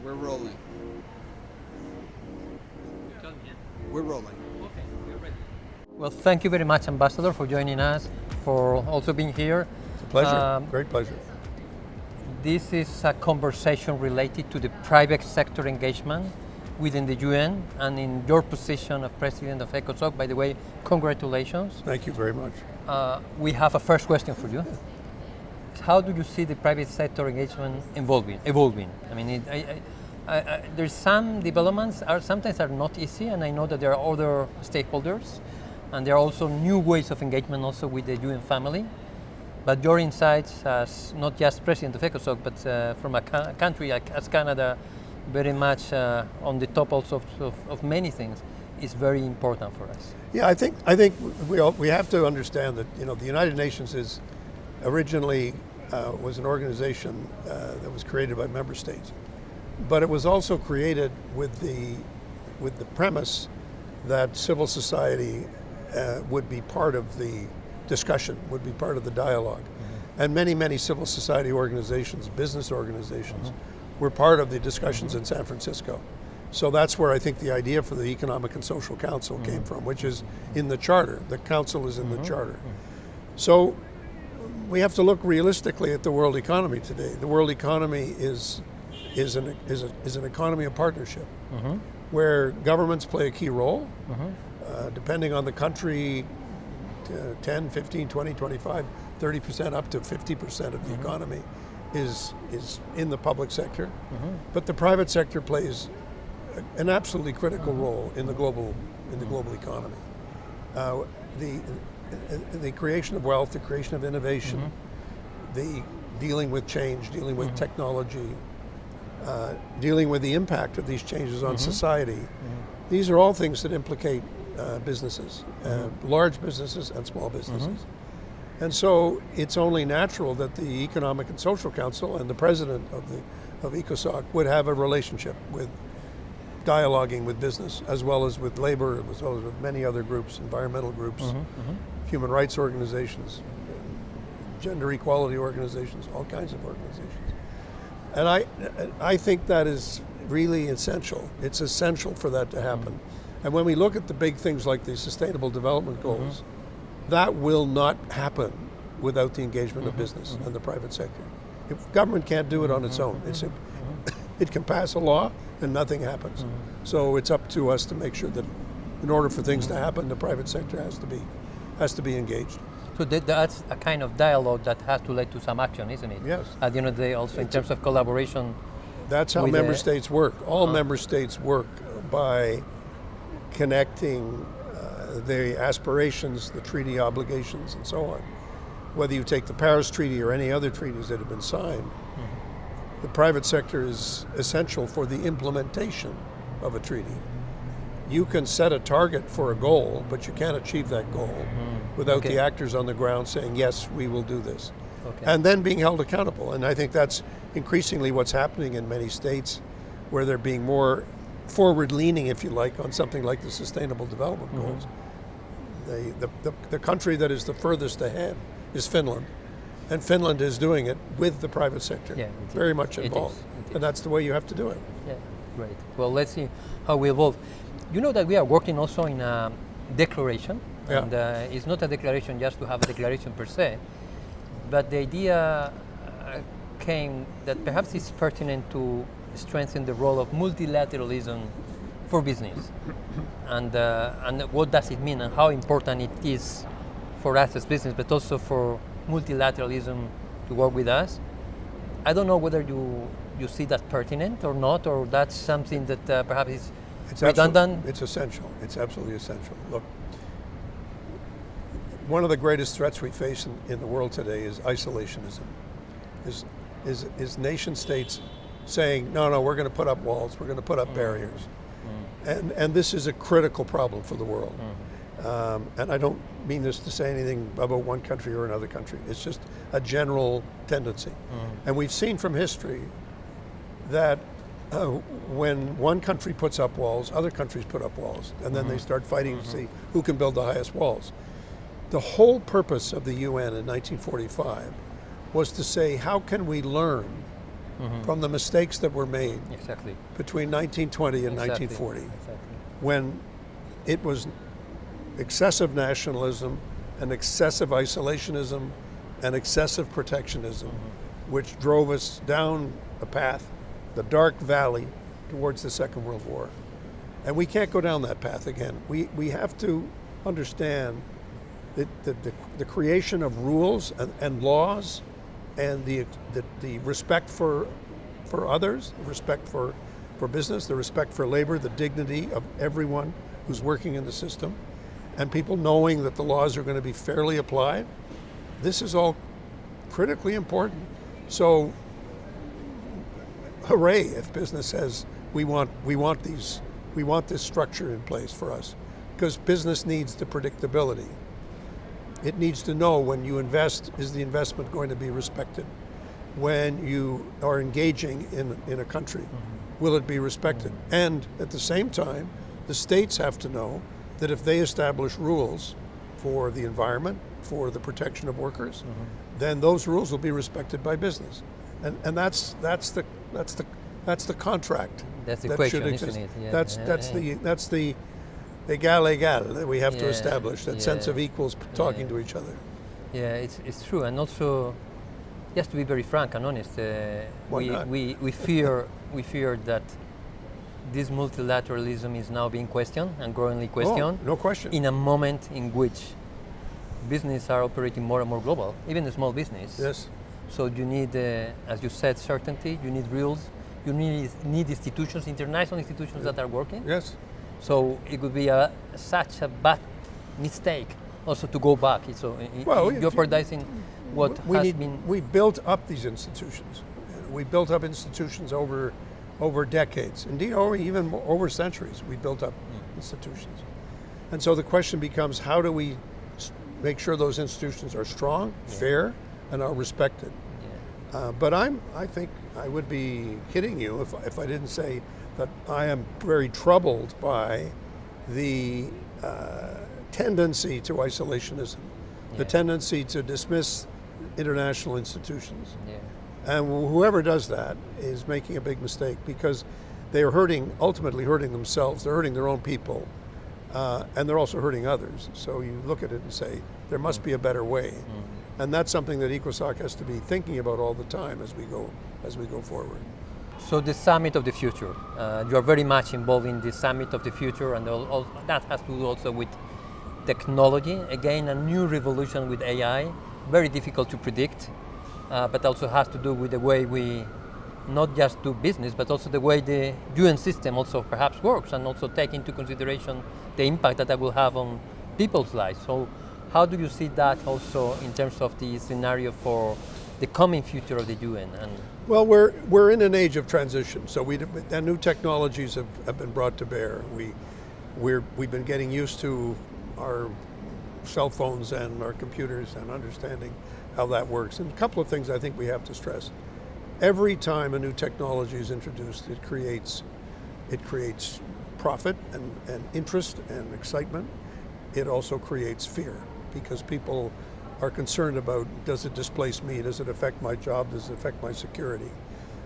We're rolling. We're rolling. Okay, we're ready. Well, thank you very much, Ambassador, for joining us, for also being here. It's a pleasure, great pleasure. This is a conversation related to the private sector engagement within the UN and in your position of President of ECOSOC. By the way, congratulations. Thank you very much. We have a first question for you. How do you see the private sector engagement evolving? I mean, there's some developments sometimes are not easy, and I know that there are other stakeholders, and there are also new ways of engagement also with the UN family. But your insights as not just President of ECOSOC, but from a country as Canada, very much on the top also of many things, is very important for us. Yeah, I think we have to understand that the United Nations is originally was an organization that was created by member states, but it was also created with the premise that civil society would be part of the discussion, would be part of the dialogue. Mm-hmm. And many civil society organizations, business organizations, mm-hmm. were part of the discussions mm-hmm. in San Francisco. So that's where I think the idea for the Economic and Social Council mm-hmm. came from, which is in the charter. The council is in mm-hmm. the charter. Mm-hmm. So we have to look realistically at the world economy today. The world economy is an economy of partnership, mm-hmm. where governments play a key role, mm-hmm. Depending on the country, 10, 15, 20, 25, 30%, up to 50% of the mm-hmm. economy is in the public sector. Mm-hmm. But the private sector plays an absolutely critical mm-hmm. role in the global economy. The creation of wealth, the creation of innovation, mm-hmm. the dealing with change, dealing with mm-hmm. technology, dealing with the impact of these changes on mm-hmm. society. Mm-hmm. These are all things that implicate businesses, mm-hmm. large businesses and small businesses. Mm-hmm. And so it's only natural that the Economic and Social Council and the president of ECOSOC would have a relationship with dialoguing with business, as well as with labor, as well as with many other groups, environmental groups, mm-hmm. Mm-hmm. human rights organizations, gender equality organizations, all kinds of organizations. And I think that is really essential. It's essential for that to happen. Mm-hmm. And when we look at the big things like the Sustainable Development Goals, mm-hmm. that will not happen without the engagement mm-hmm. of business mm-hmm. and the private sector. If government can't do it on its own, it can pass a law and nothing happens. Mm-hmm. So it's up to us to make sure that in order for things to happen, the private sector has to be engaged. So that's a kind of dialogue that has to lead to some action, isn't it? Yes. At the end of the day, also in terms of collaboration. That's how member states work. All member states work by connecting the aspirations, the treaty obligations, and so on. Whether you take the Paris Treaty or any other treaties that have been signed, mm-hmm. the private sector is essential for the implementation of a treaty. You can set a target for a goal, but you can't achieve that goal without the actors on the ground saying, yes, we will do this. Okay. And then being held accountable. And I think that's increasingly what's happening in many states, where they're being more forward-leaning, if you like, on something like the Sustainable Development Goals. The country that is the furthest ahead is Finland. And Finland is doing it with the private sector, very much involved. And that's the way you have to do it. Yeah, great. Well, let's see how we evolve. You know that we are working also in a declaration, and it's not a declaration just to have a declaration per se, but the idea came that perhaps it's pertinent to strengthen the role of multilateralism for business, and what does it mean, and how important it is for us as business, but also for multilateralism to work with us. I don't know whether you see that pertinent or not, or that's something that perhaps is redundant. It's essential. It's absolutely essential. Look, one of the greatest threats we face in the world today is isolationism. Is nation states saying, no, we're going to put up walls, we're going to put up barriers. And this is a critical problem for the world. And I don't mean this to say anything about one country or another country. It's just a general tendency. And we've seen from history that when one country puts up walls, other countries put up walls, and then they start fighting to see who can build the highest walls. The whole purpose of the UN in 1945 was to say, how can we learn from the mistakes that were made Exactly. between 1920 and Exactly. 1940, Exactly. when it was excessive nationalism and excessive isolationism and excessive protectionism, which drove us down a path, the dark valley, towards the Second World War. And we can't go down that path again. We have to understand that the creation of rules and laws and the respect for others, the respect for business, the respect for labor, the dignity of everyone who's working in the system, and people knowing that the laws are going to be fairly applied, this is all critically important. So hooray if business says we want this structure in place for us, because business needs the predictability. It needs to know when you invest, is the investment going to be respected? When you are engaging in a country, will it be respected? And at the same time, the states have to know that if they establish rules for the environment, for the protection of workers, then those rules will be respected by business. And that's the contract. That's the that equation, should exist. isn't it? Yeah, That's the égal that we have to establish, that sense of equals talking to each other. Yeah, it's true, and also, just to be very frank and honest, we fear that this multilateralism is now being questioned and growingly questioned. Oh, no question. In a moment in which business are operating more and more global, even the small business. Yes. So you need, as you said, certainty. You need rules. You need institutions, international institutions that are working. Yes. So it would be such a bad mistake also to go back. So jeopardizing what has been. We built up these institutions. We built up institutions over decades. Indeed, even over centuries, we built up institutions. And so the question becomes, how do we make sure those institutions are strong, fair, and are respected? Yeah. But I think I would be kidding you if I didn't say that I am very troubled by the tendency to isolationism, the tendency to dismiss international institutions. Yeah. And whoever does that is making a big mistake, because they are ultimately hurting themselves, they're hurting their own people, and they're also hurting others. So you look at it and say, there must be a better way. And that's something that ECOSOC has to be thinking about all the time as we go forward. So the summit of the future, you are very much involved in the summit of the future, and all that has to do also with technology. Again, a new revolution with AI, very difficult to predict, but also has to do with the way we not just do business, but also the way the UN system also perhaps works, and also take into consideration the impact that will have on people's lives. So how do you see that also in terms of the scenario for the coming future of the UN? Well, we're in an age of transition, so and new technologies have been brought to bear. We've been getting used to our cell phones and our computers and understanding how that works. And a couple of things I think we have to stress. Every time a new technology is introduced, it creates profit and interest and excitement. It also creates fear, because people are concerned about, does it displace me? Does it affect my job? Does it affect my security?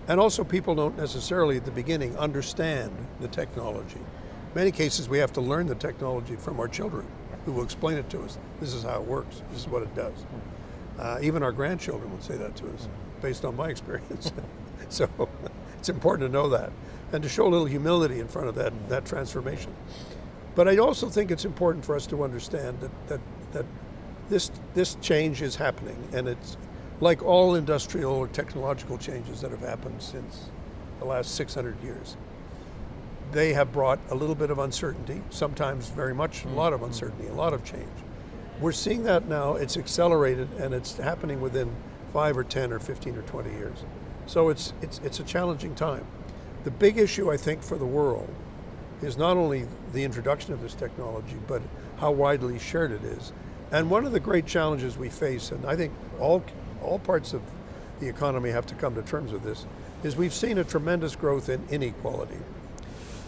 And also, people don't necessarily at the beginning understand the technology. In many cases, we have to learn the technology from our children, who will explain it to us. This is how it works. This is what it does. Even our grandchildren will say that to us, based on my experience. So it's important to know that, and to show a little humility in front of that transformation. But I also think it's important for us to understand that this change is happening, and it's like all industrial or technological changes that have happened since the last 600 years. They have brought a little bit of uncertainty, sometimes very much, a lot of uncertainty, a lot of change. We're seeing that now. It's accelerated, and it's happening within 5 or 10 or 15 or 20 years. So it's a challenging time. The big issue, I think, for the world is not only the introduction of this technology, but how widely shared it is. And one of the great challenges we face, and I think all parts of the economy have to come to terms with this, is we've seen a tremendous growth in inequality.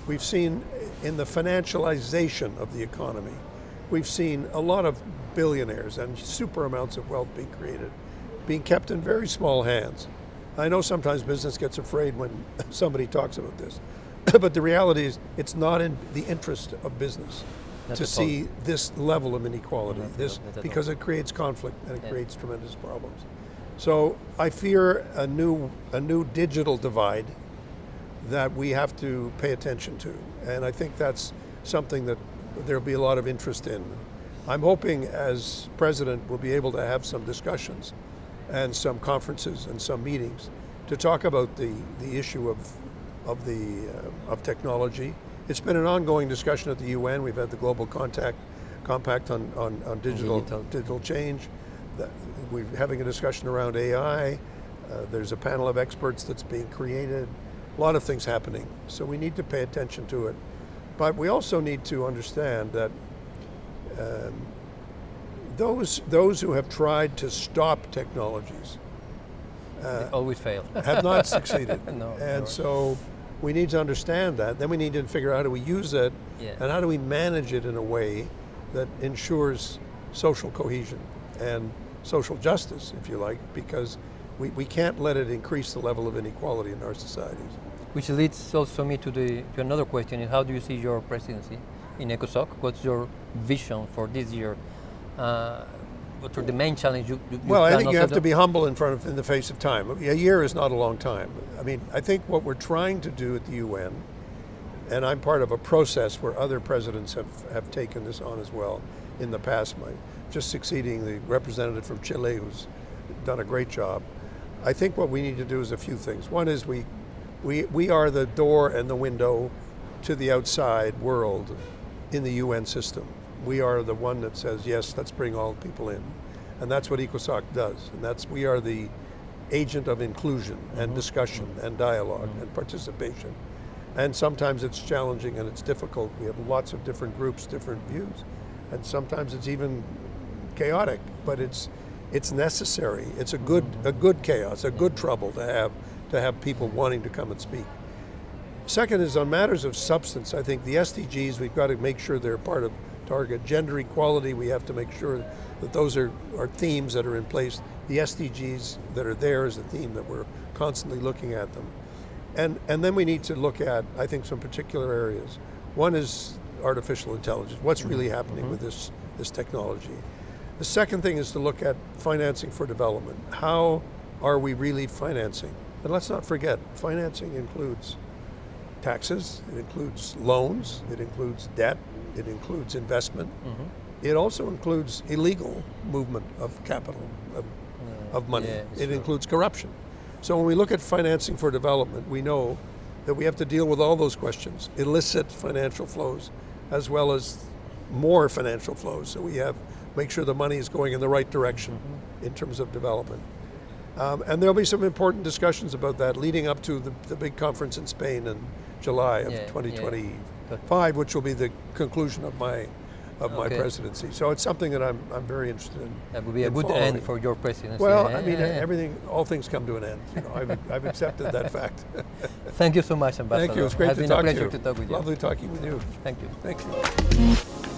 We've seen in the financialization of the economy, we've seen a lot of billionaires and super amounts of wealth being created, being kept in very small hands. I know sometimes business gets afraid when somebody talks about this, but the reality is it's not in the interest of business to see this level of inequality, because it creates conflict and it creates tremendous problems. So I fear a new digital divide that we have to pay attention to, and I think that's something that there'll be a lot of interest in. I'm hoping as president we'll be able to have some discussions and some conferences and some meetings to talk about the issue of technology. It's been an ongoing discussion at the UN. We've had the Global Compact on digital change. We're having a discussion around AI. There's a panel of experts that's being created. A lot of things happening. So we need to pay attention to it. But we also need to understand that those who have tried to stop technologies always fail. have not succeeded. No. So we need to understand that. Then we need to figure out how do we use it and how do we manage it in a way that ensures social cohesion and social justice, if you like, because we can't let it increase the level of inequality in our societies. Which leads also me to another question: is how do you see your presidency in ECOSOC? What's your vision for this year? What are the main challenges you Well, I think you have to be humble in the face of time. A year is not a long time. I mean, I think what we're trying to do at the UN, and I'm part of a process where other presidents have taken this on as well in the past, just succeeding the representative from Chile who's done a great job. I think what we need to do is a few things. One is we are the door and the window to the outside world in the UN system. We are the one that says, yes, let's bring all people in. And that's what ECOSOC does. And we are the agent of inclusion and discussion and dialogue and participation. And sometimes it's challenging and it's difficult. We have lots of different groups, different views. And sometimes it's even chaotic, but it's necessary. It's a good chaos, a good trouble to have people wanting to come and speak. Second is on matters of substance. I think the SDGs, we've got to make sure they're part of target. Gender equality, we have to make sure that those are themes that are in place. The SDGs that are there is a theme that we're constantly looking at them. And then we need to look at, I think, some particular areas. One is artificial intelligence. What's really happening with this technology? The second thing is to look at financing for development. How are we really financing? And let's not forget, financing includes taxes, it includes loans, it includes debt, it includes investment. It also includes illegal movement of capital, of money. It includes corruption. So when we look at financing for development, we know that we have to deal with all those questions, illicit financial flows, as well as more financial flows. So we make sure the money is going in the right direction in terms of development. And there'll be some important discussions about that leading up to the big conference in Spain in July of 2025, which will be the conclusion of my presidency. So it's something that I'm very interested in. That would be a good following. end for your presidency. Well, I mean, all things come to an end. You know, I've accepted that fact. Thank you so much, Ambassador. Thank you. It's great to talk to you. It has been a pleasure to talk with you. Lovely talking with you. Thank you. Thank you.